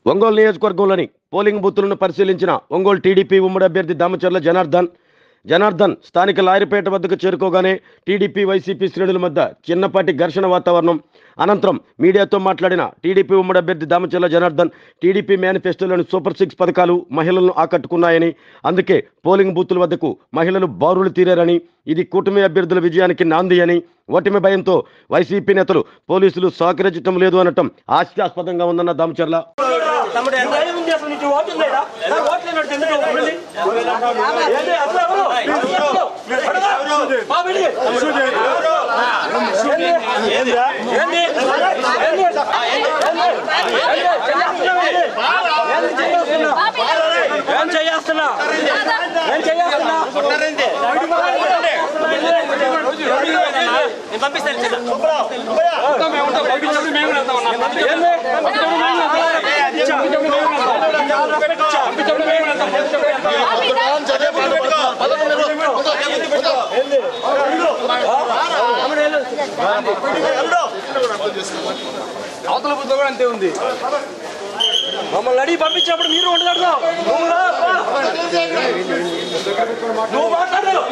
ఒంగోలు నియోజకవర్గంలోని పోలింగ్ బూతులను పరిశీలించిన ఒంగోలు టీడీపీ ఉమ్మడి అభ్యర్థి దామచర్ల జనార్దన్ స్థానిక లాయరిపేట వద్దకు చేరుకోగానే టీడీపీ వైసీపీ శ్రేణుల మధ్య చిన్నపాటి ఘర్షణ వాతావరణం. అనంతరం మీడియాతో మాట్లాడిన టీడీపీ ఉమ్మడి అభ్యర్థి దామచర్ల జనార్దన్ టీడీపీ మేనిఫెస్టోలోని సూపర్ 6 పథకాలు మహిళలను ఆకట్టుకున్నాయని, అందుకే పోలింగ్ బూతుల వద్దకు మహిళలు బారులు తీరారని, ఇది కూటమి అభ్యర్థుల విజయానికి నాంది అని, ఓటమి భయంతో వైసీపీ నేతలు పోలీసులు సహకరించడం లేదు అనటం హాస్యాస్పదంగా ఉందన్న దామచర్ల. అవతల బుద్ధ కూడా అంతే ఉంది. మమ్మల్ని అడిగి పంపించినప్పుడు మీరు ఉండదు. నువ్వు మాట్లాడు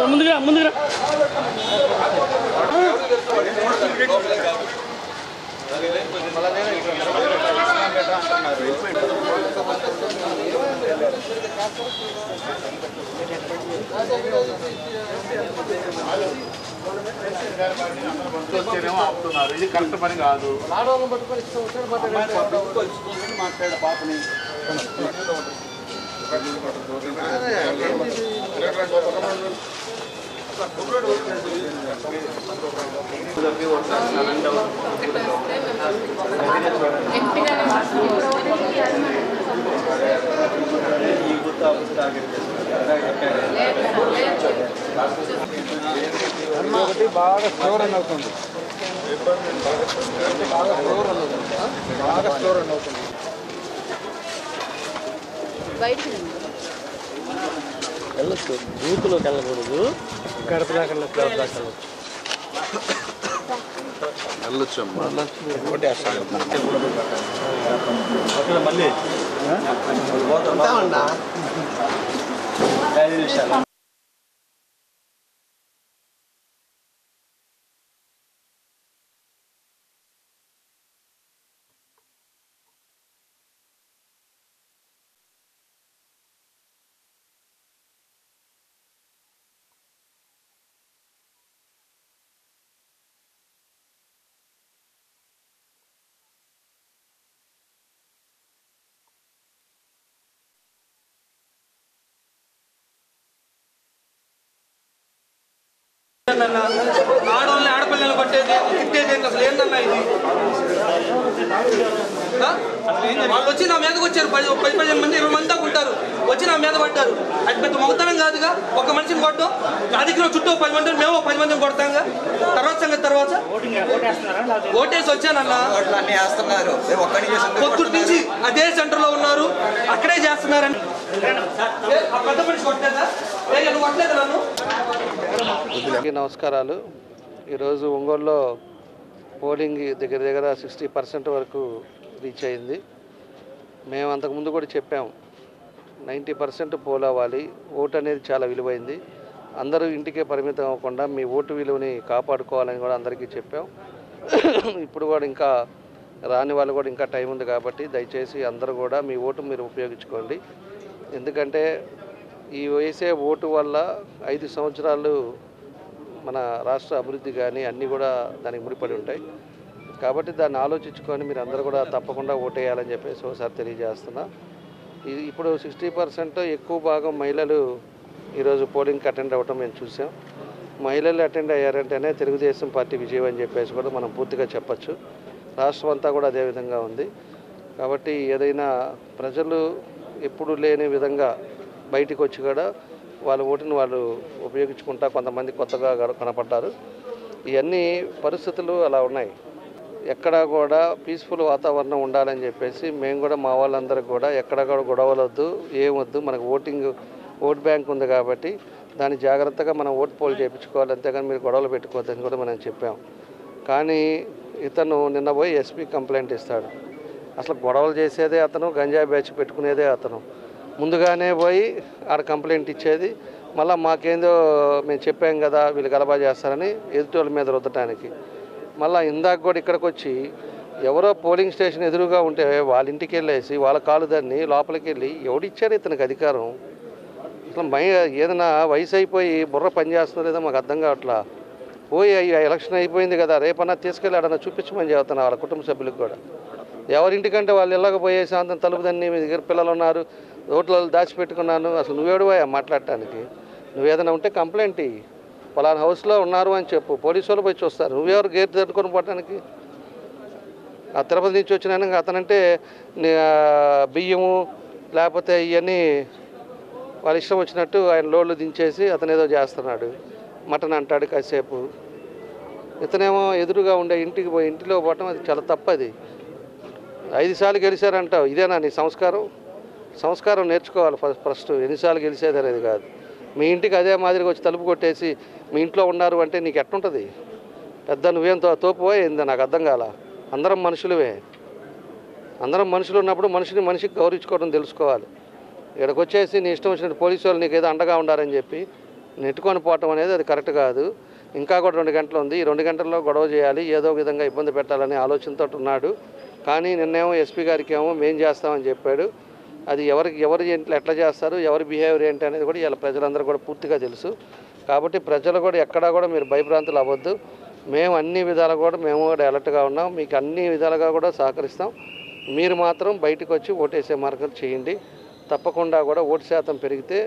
ముందుగా ఆపుతున్నారు. ఇది కరెక్ట్ పని కాదు. మాట్లాడే పాపని బాగా స్టోర్ అని అవుతుంది. బాగా స్టోర్ అని అవుతుంది. వెళ్ళొచ్చు, బూత్లోకి వెళ్ళకూడదు, గడప దాకా వెళ్ళొచ్చు మళ్ళీ అన్న ఆడవాళ్ళని ఆడపిల్లలు కొట్టేది తిట్టేది అసలు ఏందన్నా ఇది వాళ్ళు వచ్చి నా మీదకి వచ్చారు 10-15 మంది 20 మంది దాకా ఉంటారు వచ్చి నా మీద పడ్డారు అది పెద్ద మొగతనం కాదుగా ఒక మనిషిని కొట్టడం నా దగ్గర చుట్టూ 10 మంది మేము 10 మందిని కొడతాంగా తర్వాత సంగతి తర్వాత ఓటేసి వచ్చానన్నా పొద్దుటి నుంచి అదే సెంటర్ లో ఉన్నారు అక్కడే చేస్తున్నారని పెద్ద మనిషి కొట్టలేదా నువ్వు కొట్టలేదు నన్ను. నమస్కారాలు. ఈరోజు ఒంగోలులో పోలింగ్ దగ్గర 60% వరకు రీచ్ అయింది. మేము అంతకుముందు కూడా చెప్పాం 90% పోల్ అవ్వాలి, ఓటు అనేది చాలా విలువైంది, అందరూ ఇంటికే పరిమితం అవ్వకుండా మీ ఓటు విలువని కాపాడుకోవాలని కూడా అందరికీ చెప్పాం. ఇప్పుడు కూడా ఇంకా రాని వాళ్ళు కూడా ఇంకా టైం ఉంది కాబట్టి దయచేసి అందరూ కూడా మీ ఓటు మీరు ఉపయోగించుకోండి. ఎందుకంటే ఈ వేసే ఓటు వల్ల 5 సంవత్సరాలు మన రాష్ట్ర అభివృద్ధి కానీ అన్నీ కూడా దానికి ముడిపడి ఉంటాయి. కాబట్టి దాన్ని ఆలోచించుకొని మీరు అందరూ కూడా తప్పకుండా ఓటేయాలని చెప్పేసి ఒకసారి తెలియజేస్తున్నా. ఇది ఇప్పుడు 60% ఎక్కువ భాగం మహిళలు ఈరోజు పోలింగ్కి అటెండ్ అవ్వటం మేము చూసాం. మహిళలు అటెండ్ అయ్యారంటేనే తెలుగుదేశం పార్టీ విజయం అని చెప్పేసి కూడా మనం పూర్తిగా చెప్పచ్చు. రాష్ట్రం అంతా కూడా అదే విధంగా ఉంది. కాబట్టి ఏదైనా ప్రజలు ఎప్పుడు లేని విధంగా బయటికి వచ్చి కూడా వాళ్ళ ఓటుని వాళ్ళు ఉపయోగించుకుంటా కొంతమంది కొత్తగా కనపడ్డారు. ఇవన్నీ పరిస్థితులు అలా ఉన్నాయి. ఎక్కడా కూడా పీస్ఫుల్ వాతావరణం ఉండాలని చెప్పేసి మేము కూడా మా వాళ్ళందరికీ కూడా ఎక్కడా కూడా గొడవలొద్దు, ఏమొద్దు, మనకు ఓట్ బ్యాంక్ ఉంది కాబట్టి దాన్ని జాగ్రత్తగా మనం ఓటు పోల్ చేయించుకోవాలి, అంతేగాని మీరు గొడవలు పెట్టుకోవద్దని కూడా మనం చెప్పాం. కానీ ఇతను నిన్న పోయి ఎస్పీ కంప్లైంట్ ఇస్తాడు. అసలు గొడవలు చేసేదే అతను, గంజాయి బ్యాచ్ పెట్టుకునేదే అతను. ముందుగానే పోయి ఆడ కంప్లైంట్ ఇచ్చేది, మళ్ళీ మాకేందో మేము చెప్పాం కదా వీళ్ళు గలబా చేస్తారని ఎదుటోళ్ళ మీద రుద్దటానికి. మళ్ళీ ఇందాక కూడా ఇక్కడికి వచ్చి ఎవరో పోలింగ్ స్టేషన్ ఎదురుగా ఉంటే వాళ్ళ ఇంటికి వెళ్ళేసి వాళ్ళ కాలు దాన్ని లోపలికి వెళ్ళి ఎవడిచ్చారు ఇతనికి అధికారం? అసలు ఏదైనా వయసు అయిపోయి బుర్ర పనిచేస్తుందో లేదో మాకు అర్థం కావట్లా. పోయి ఎలక్షన్ అయిపోయింది కదా, రేపన్నా తీసుకెళ్ళి ఆడన్నా చూపించమని చెబుతున్నా వాళ్ళ కుటుంబ సభ్యులకు కూడా. ఎవరింటికంటే వాళ్ళు ఇళ్ళకపోయేసి అంత తలుపు దాన్ని మీ దగ్గర పిల్లలు ఉన్నారు, ఓట్లలో దాచిపెట్టుకున్నాను. అసలు నువ్వేడువా మాట్లాడటానికి? నువ్వేదైనా ఉంటే కంప్లైంట్ ఇయ్యి, పలానా హౌస్లో ఉన్నారు అని చెప్పు, పోలీసు వాళ్ళు పోయి చూస్తారు. నువ్వెవరు గేట్ తట్టుకొని పోవటానికి? ఆ తిరుపతి నుంచి వచ్చిన అతనంటే బియ్యము లేకపోతే ఇవన్నీ వాళ్ళ ఇష్టం వచ్చినట్టు ఆయన లోడ్లు దించేసి అతను ఏదో చేస్తున్నాడు, మటన్ అంటాడు కాసేపు. ఇతనేమో ఎదురుగా ఉండే ఇంటికి పోయి ఇంటిలో పోవటం అది చాలా తప్పది. 5 సార్లు గెలిచారంటావు, ఇదేనా నీ సంస్కారం? సంస్కారం నేర్చుకోవాలి ఫస్ట్. ఎన్నిసార్లు గెలిచేది అనేది కాదు. మీ ఇంటికి అదే మాదిరిగా వచ్చి తలుపు కొట్టేసి మీ ఇంట్లో ఉన్నారు అంటే నీకు ఎట్టుంటుంది? పెద్ద నువ్వేం తోపువో ఏందో నాకు అర్థం కాల. అందరం మనుషులవే. అందరం మనుషులు ఉన్నప్పుడు మనిషికి గౌరవించుకోవడం తెలుసుకోవాలి. ఇక్కడికి వచ్చేసి నీ ఇష్టం వచ్చినట్టు పోలీసు వాళ్ళు నీకు ఏదో అండగా ఉండాలని చెప్పి నెట్టుకొని పోవటం అనేది అది కరెక్ట్ కాదు. ఇంకా కూడా 2 గంటలు ఉంది. ఈ 2 గంటల్లో గొడవ చేయాలి, ఏదో విధంగా ఇబ్బంది పెట్టాలనే ఆలోచనతో ఉన్నాడు. కానీ నిన్నేమో ఎస్పీ గారికి ఏమో మేం చేస్తామని చెప్పాడు. అది ఎవరు ఎట్లా చేస్తారు, ఎవరి బిహేవియర్ ఏంటి అనేది కూడా ఇలా ప్రజలందరూ కూడా పూర్తిగా తెలుసు. కాబట్టి ప్రజలు కూడా ఎక్కడా కూడా మీరు భయభ్రాంతులు అవ్వద్దు. మేము అన్ని విధాలు కూడా మేము కూడా అలర్ట్గా ఉన్నాం, మీకు అన్ని విధాలుగా కూడా సహకరిస్తాం. మీరు మాత్రం బయటకు వచ్చి ఓటేసే మార్గం చేయండి. తప్పకుండా కూడా ఓటు శాతం పెరిగితే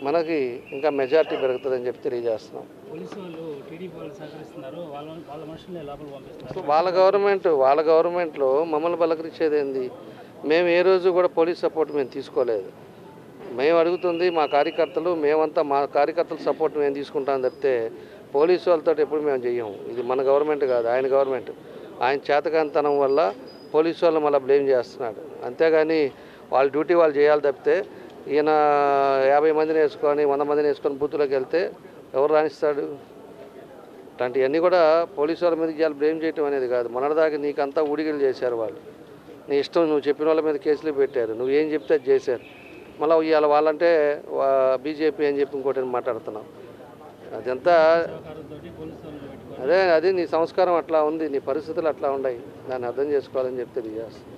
మనకి ఇంకా మెజారిటీ పెరుగుతుందని చెప్పి తెలియజేస్తున్నాం. వాళ్ళ గవర్నమెంట్లో మమ్మల్ని పలకరించేది ఏంది? మేము ఏ రోజు కూడా పోలీస్ సపోర్ట్ మేము తీసుకోలేదు. మేము అడుగుతుంది మా కార్యకర్తలు, మేమంతా మా కార్యకర్తల సపోర్ట్ మేము తీసుకుంటాం తప్పితే పోలీసు వాళ్ళతో ఎప్పుడు మేము చెయ్యము. ఇది మన గవర్నమెంట్ కాదు, ఆయన గవర్నమెంట్. ఆయన చేతకాంతనం వల్ల పోలీసు వాళ్ళు మళ్ళీ బ్లేమ్ చేస్తున్నాడు. అంతేగాని వాళ్ళ డ్యూటీ వాళ్ళు చేయాలి తప్పితే ఈయన 50 మందిని వేసుకొని 100 మందిని వేసుకొని బూతులోకి వెళ్తే ఎవరు రాణిస్తాడు? ఇట్లాంటివన్నీ కూడా పోలీసు వాళ్ళ మీద ఇవాళ బ్లేమ్ చేయటం అనేది కాదు. మొన్నటిదాకా నీకంతా ఊడిగలు చేశారు వాళ్ళు. నీ ఇష్టం, నువ్వు చెప్పిన వాళ్ళ మీద కేసులు పెట్టారు, నువ్వేం చెప్తే అది చేశారు. మళ్ళీ ఇవాళ వాళ్ళంటే బీజేపీ అని చెప్పి ఇంకోటి మాట్లాడుతున్నావు. అదంతా అదే నీ సంస్కారం అట్లా ఉంది, నీ పరిస్థితులు అట్లా ఉన్నాయి. దాన్ని అర్థం చేసుకోవాలని చెప్పి తెలియజేస్తాను.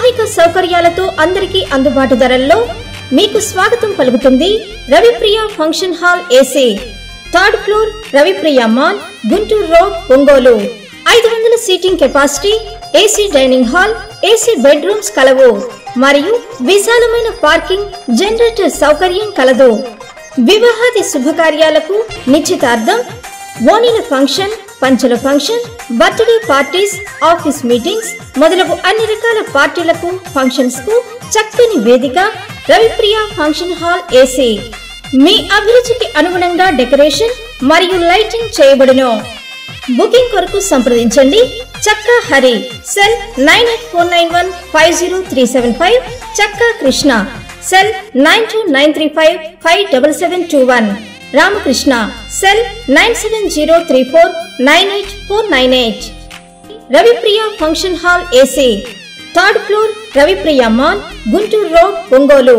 ఆధునిక సౌకర్యాలతో అందరికీ అందుబాటు ధరల్లో మీకు స్వాగతం పలుకుతుంది Ravipriya function hall AC, third floor, Ravipriya mall, Guntur road, Ongole. 500 seating capacity, AC dining hall, AC bedrooms కలవు మరియు విశాలమైన పార్కింగ్, జనరేటర్ సౌకర్యం కలదు. వివాహాది శుభకార్యాలకు, నిశ్చితార్థం, ఓణీల ఫంక్షన్, పంచల function, birthday parties, office meetings మొదలగు అన్ని రకాల పార్టీలకు, ఫంక్షన్స్ కు చక్కని వేదిక రవిప్రియ ఫంక్షన్ హాల్ ఏసీ. మీ అభిరుచికి అనుగుణంగా డెకరేషన్ మరియు లైటింగ్ చేయబడును. బుకింగ్ కొరకు సంప్రదించండి చక్కా హరి, సెల్ 9849150375, చక్కా Krishna, cell 9293557721, Ramakrishna, cell 9703498498. Ravipriya function hall AC, third floor, Ravipriya mall, Guntur road, Ongole.